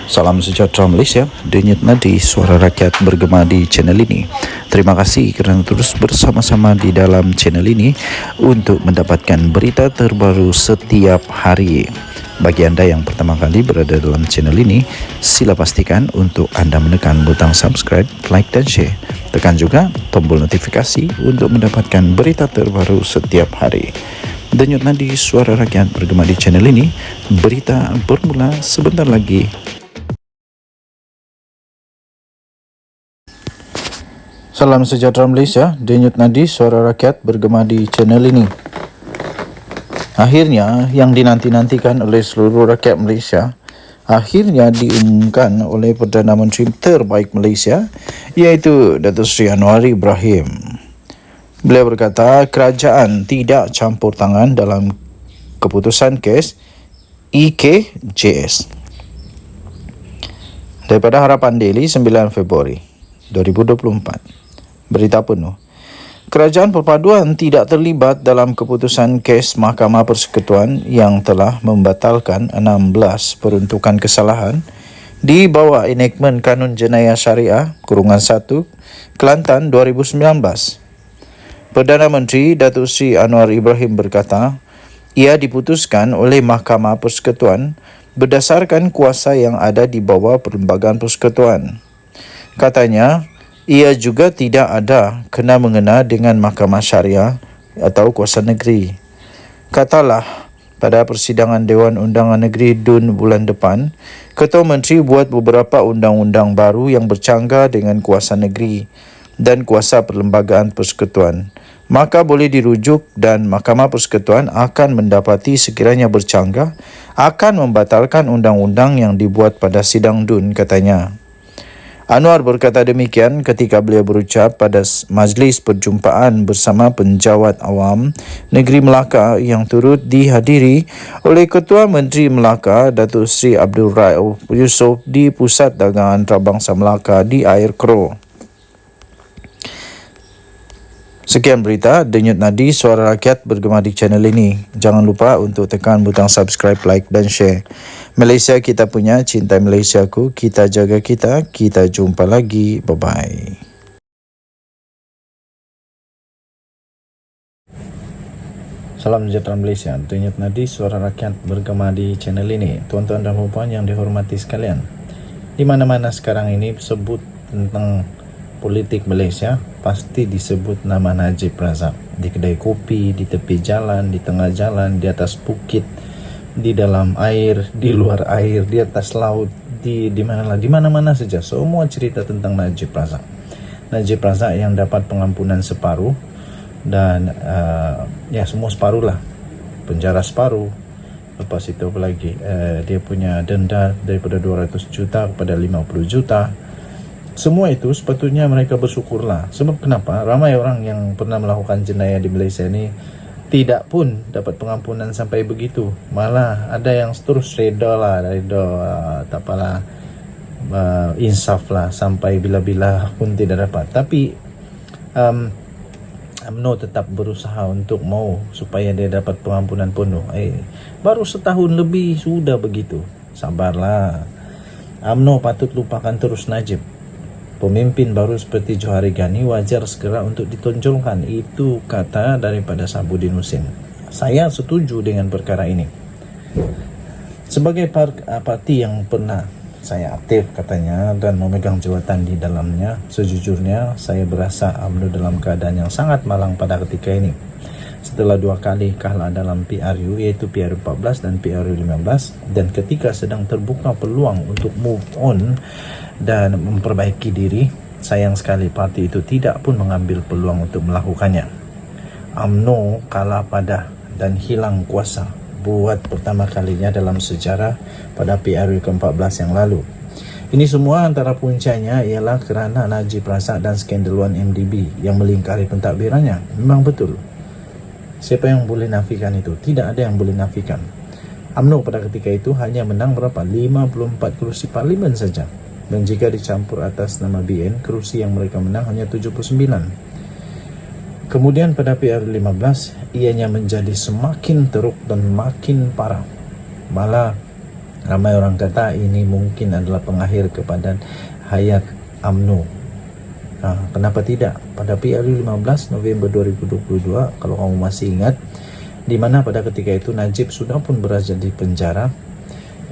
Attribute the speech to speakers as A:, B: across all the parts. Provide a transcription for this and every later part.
A: Salam sejahtera Malaysia, denyut nadi suara rakyat bergema di channel ini. Terima kasih kerana terus bersama-sama di dalam channel ini untuk mendapatkan berita terbaru setiap hari. Bagi anda yang pertama kali berada dalam channel ini, sila pastikan untuk anda menekan butang subscribe, like dan share. Tekan juga tombol notifikasi untuk mendapatkan berita terbaru setiap hari. Denyut nadi suara rakyat bergema di channel ini, berita bermula sebentar lagi. Salam sejahtera Malaysia, denyut nadi suara rakyat bergema di channel ini. Akhirnya, yang dinanti-nantikan oleh seluruh rakyat Malaysia, akhirnya diumumkan oleh Perdana Menteri terbaik Malaysia, iaitu Datuk Seri Anwar Ibrahim. Beliau berkata, kerajaan tidak campur tangan dalam keputusan kes EKJS. Daripada Harapan Daily, 9 Februari 2024. Berita penuh. Kerajaan perpaduan tidak terlibat dalam keputusan kes Mahkamah Persekutuan yang telah membatalkan 16 peruntukan kesalahan di bawah enactment Kanun Jenayah Syariah /1 Kelantan 2019. Perdana Menteri Datuk Seri Anwar Ibrahim berkata, ia diputuskan oleh Mahkamah Persekutuan berdasarkan kuasa yang ada di bawah Perlembagaan Persekutuan. Katanya, ia juga tidak ada kena-mengena dengan Mahkamah Syariah atau kuasa negeri. Katalah, pada persidangan Dewan Undangan Negeri DUN bulan depan, Ketua Menteri buat beberapa undang-undang baru yang bercanggah dengan kuasa negeri dan kuasa Perlembagaan Persekutuan. Maka boleh dirujuk dan Mahkamah Persekutuan akan mendapati sekiranya bercanggah, akan membatalkan undang-undang yang dibuat pada sidang DUN, katanya. Anwar berkata demikian ketika beliau berucap pada majlis perjumpaan bersama penjawat awam Negeri Melaka yang turut dihadiri oleh Ketua Menteri Melaka Datuk Seri Abdul Rauf Yusof di Pusat Dagangan Antarabangsa Melaka di Air Keroh. Sekian berita denyut nadi suara rakyat bergema di channel ini. Jangan lupa untuk tekan butang subscribe, like dan share. Malaysia kita punya, cinta Malaysiaku, kita jaga kita jumpa lagi. Bye-bye. Salam sejahtera Malaysia, denyut nadi suara rakyat bergema di channel ini. Tuan-tuan dan puan yang dihormati sekalian, di mana-mana sekarang ini sebut tentang politik Malaysia, pasti disebut nama Najib Razak. Di kedai kopi, di tepi jalan, di tengah jalan, di atas bukit, di dalam air, di luar air, di atas laut, di mana-mana saja. Semua cerita tentang Najib Razak. Najib Razak yang dapat pengampunan separuh dan semua separuh lah. Penjara separuh. Lepas itu apa lagi? Dia punya denda daripada 200 juta kepada 50 juta. Semua itu sepatutnya mereka bersyukurlah. Sebab kenapa? Ramai orang yang pernah melakukan jenayah di Malaysia ini tidak pun dapat pengampunan sampai begitu. Malah ada yang terus reda, tak apalah, insaf lah sampai bila-bila pun tidak dapat. Tapi UMNO tetap berusaha untuk mau supaya dia dapat pengampunan penuh. Baru setahun lebih sudah begitu. Sabarlah. UMNO patut lupakan terus Najib. Pemimpin baru seperti Johari Ghani wajar segera untuk ditonjolkan. Itu kata daripada Sabuddin Husin. Saya setuju dengan perkara ini. Sebagai parti yang pernah saya aktif katanya dan memegang jawatan di dalamnya, sejujurnya saya berasa UMNO dalam keadaan yang sangat malang pada ketika ini. Setelah 2 kali kalah dalam PRU, iaitu PRU 14 dan PRU 15, dan ketika sedang terbuka peluang untuk move on dan memperbaiki diri, sayang sekali parti itu tidak pun mengambil peluang untuk melakukannya. UMNO kalah padah dan hilang kuasa buat pertama kalinya dalam sejarah pada PRU ke-14 yang lalu. Ini semua antara puncanya ialah kerana Najib Razak dan skandal 1MDB yang melingkari pentadbirannya. Memang betul. Siapa yang boleh nafikan itu? Tidak ada yang boleh nafikan. UMNO pada ketika itu hanya menang berapa? 54 kerusi parlimen saja. Dan jika dicampur atas nama BN, kerusi yang mereka menang hanya 79. Kemudian pada PRU 15, ianya menjadi semakin teruk dan makin parah. Malah Ramai orang kata ini mungkin adalah pengakhir kepada hayat UMNO. Kenapa tidak? Pada PRU 15 November 2022, kalau kamu masih ingat, di mana pada ketika itu Najib sudah pun berada di penjara,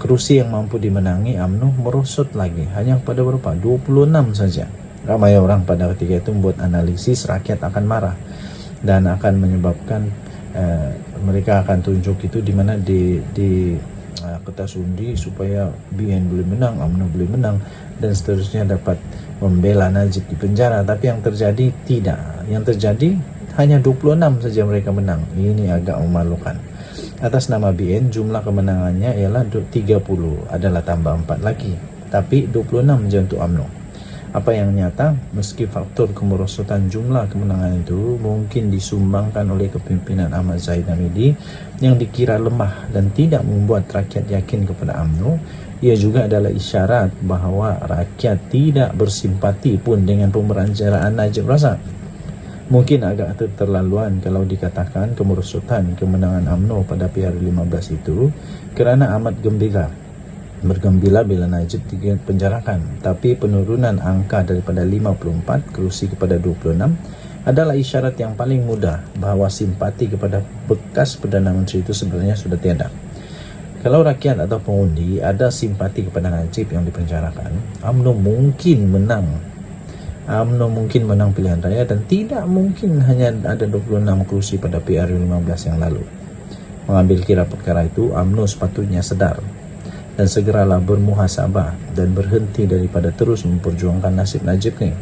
A: kerusi yang mampu dimenangi UMNO merosot lagi, hanya pada berapa? 26 saja. Ramai orang pada ketika itu membuat analisis rakyat akan marah dan akan menyebabkan mereka akan tunjuk itu di mana di kertas undi supaya BN boleh menang, UMNO boleh menang dan seterusnya, dapat membela Najib di penjara. Tapi yang terjadi tidak. Yang terjadi hanya 26 saja mereka menang. Ini agak memalukan. Atas nama BN jumlah kemenangannya ialah 30, adalah tambah 4 lagi. Tapi 26 saja untuk UMNO. Apa yang nyata, meski faktor kemerosotan jumlah kemenangan itu mungkin disumbangkan oleh kepimpinan Ahmad Zahid Hamidi yang dikira lemah dan tidak membuat rakyat yakin kepada UMNO, ia juga adalah isyarat bahawa rakyat tidak bersimpati pun dengan pemeranjaraan Najib Razak. Mungkin agak terlaluan kalau dikatakan kemerosotan kemenangan UMNO pada PRU 15 itu kerana amat bergembira bila Najib dipenjarakan. Tapi penurunan angka daripada 54 kerusi kepada 26 adalah isyarat yang paling mudah bahawa simpati kepada bekas Perdana Menteri itu sebenarnya sudah tiada. Kalau rakyat atau pengundi ada simpati kepada Najib yang dipenjarakan, UMNO mungkin menang. UMNO mungkin menang pilihan raya dan tidak mungkin hanya ada 26 kerusi pada PRU 15 yang lalu. Mengambil kira perkara itu, UMNO sepatutnya sedar dan segeralah bermuhasabah dan berhenti daripada terus memperjuangkan nasib Najib ni.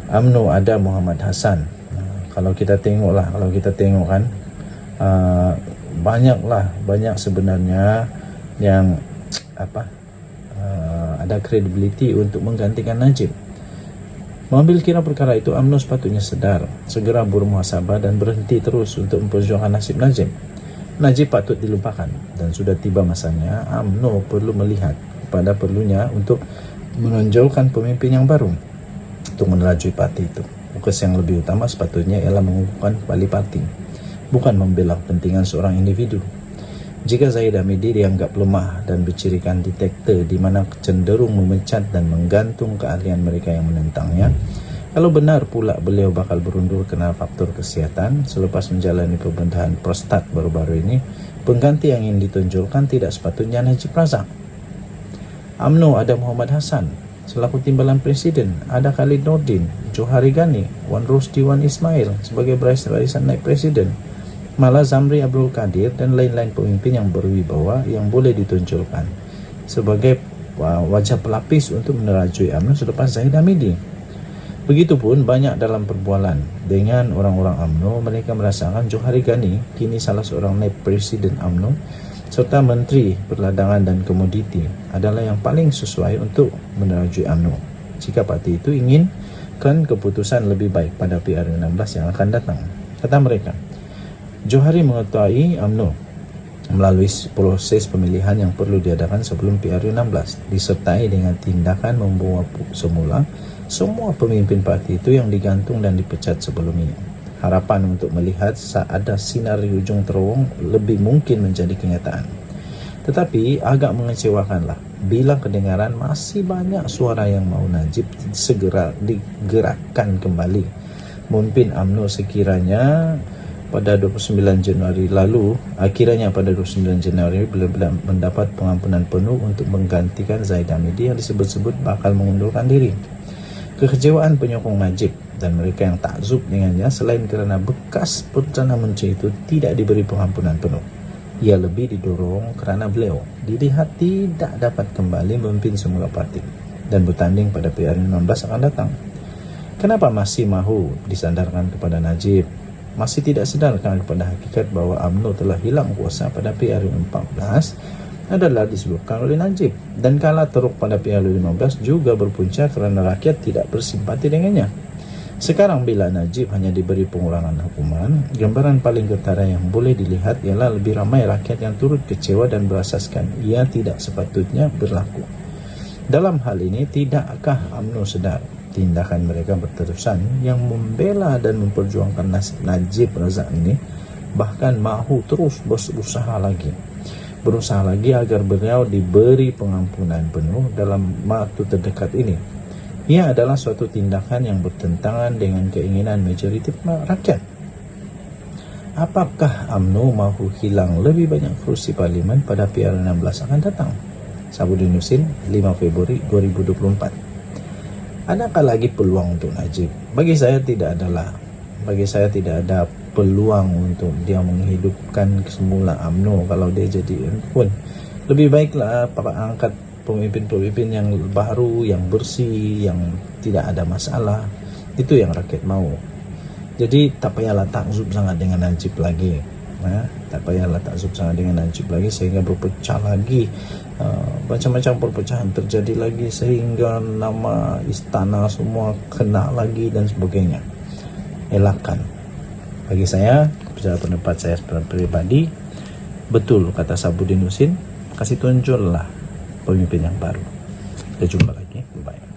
A: UMNO ada Muhammad Hassan. Kalau kita tengok kan, banyak sebenarnya yang ada kredibiliti untuk menggantikan Najib. Mengambil kira perkara itu, UMNO sepatutnya sedar, segera bermuhasabah dan berhenti terus untuk memperjuangkan nasib Najib. Najib patut dilupakan dan sudah tiba masanya UMNO perlu melihat kepada perlunya untuk menonjolkan pemimpin yang baru untuk menerajui parti itu. Fokus yang lebih utama sepatutnya ialah mengukuhkan kembali parti, bukan membela kepentingan seorang individu. Jika Zahid Hamidi dianggap lemah dan bercirikan detektor di mana cenderung memecat dan menggantung keahlian mereka yang menentangnya, kalau benar pula beliau bakal berundur kerana faktor kesihatan selepas menjalani pembedahan prostat baru-baru ini, pengganti yang ingin ditonjolkan tidak sepatutnya Najib Razak. UMNO ada Muhammad Hassan selaku timbalan presiden, ada Khalid Nordin, Johari Ghani, Wan Rusdi Wan Ismail sebagai barisan naib presiden, malah Zamri Abdul Qadir dan lain-lain pemimpin yang berwibawa yang boleh ditonjolkan sebagai wajah pelapis untuk menerajui UMNO selepas Zahid Hamidi. Begitupun banyak dalam perbualan dengan orang-orang UMNO, mereka merasakan Johari Ghani, kini salah seorang naib presiden UMNO serta menteri perladangan dan komoditi, adalah yang paling sesuai untuk menerajui UMNO jika parti itu inginkan keputusan lebih baik pada PRU 16 yang akan datang. Kata mereka, Johari mengetahui UMNO melalui proses pemilihan yang perlu diadakan sebelum PRU 16, disertai dengan tindakan membawa semula semua pemimpin parti itu yang digantung dan dipecat sebelum ini. Harapan untuk melihat saat ada sinar di ujung terowong lebih mungkin menjadi kenyataan. Tetapi agak mengecewakanlah bila kedengaran masih banyak suara yang mahu Najib segera digerakkan kembali. Memimpin UMNO sekiranya pada 29 Januari lalu, akhirnya pada 29 Januari benar-benar mendapat pengampunan penuh untuk menggantikan Zahid Hamidi yang disebut-sebut bakal mengundurkan diri. Kekecewaan penyokong Najib dan mereka yang takzub dengannya selain kerana bekas Perdana Menteri itu tidak diberi pengampunan penuh, ia lebih didorong kerana beliau dilihat tidak dapat kembali memimpin semula parti dan bertanding pada PRU 16 akan datang. Kenapa masih mahu disandarkan kepada Najib? Masih tidak sedarkan kepada hakikat bahawa UMNO telah hilang kuasa pada PRU 14 adalah disebabkan oleh Najib, dan kalah teruk pada PRU 15 juga berpunca kerana rakyat tidak bersimpati dengannya. Sekarang bila Najib hanya diberi pengurangan hukuman, gambaran paling ketara yang boleh dilihat ialah lebih ramai rakyat yang turut kecewa dan berasaskan ia tidak sepatutnya berlaku. Dalam hal ini, tidakkah UMNO sedar tindakan mereka berterusan yang membela dan memperjuangkan nasib Najib Razak ini, bahkan mahu terus berusaha lagi berusaha lagi agar beliau diberi pengampunan penuh dalam waktu terdekat ini. Ia adalah suatu tindakan yang bertentangan dengan keinginan majoriti rakyat. Apakah UMNO mahu hilang lebih banyak kursi parlimen pada PR16 akan datang? Sabudin Husin, 5 Februari 2024. Adakah lagi peluang untuk Najib? Bagi saya tidak ada peluang untuk dia menghidupkan semula UMNO. Kalau dia jadi pun lebih baiklah angkat pemimpin-pemimpin yang baru, yang bersih, yang tidak ada masalah. Itu yang rakyat mau. Jadi tak payahlah takzub sangat dengan Najib lagi. Sehingga berpecah lagi, macam-macam perpecahan terjadi lagi sehingga nama istana semua kena lagi dan sebagainya. Elakkan. Bagi saya, secara pendapat saya pribadi, betul kata Sabudin Husin, kasih tunjuklah pemimpin yang baru. Kita jumpa lagi. Bye.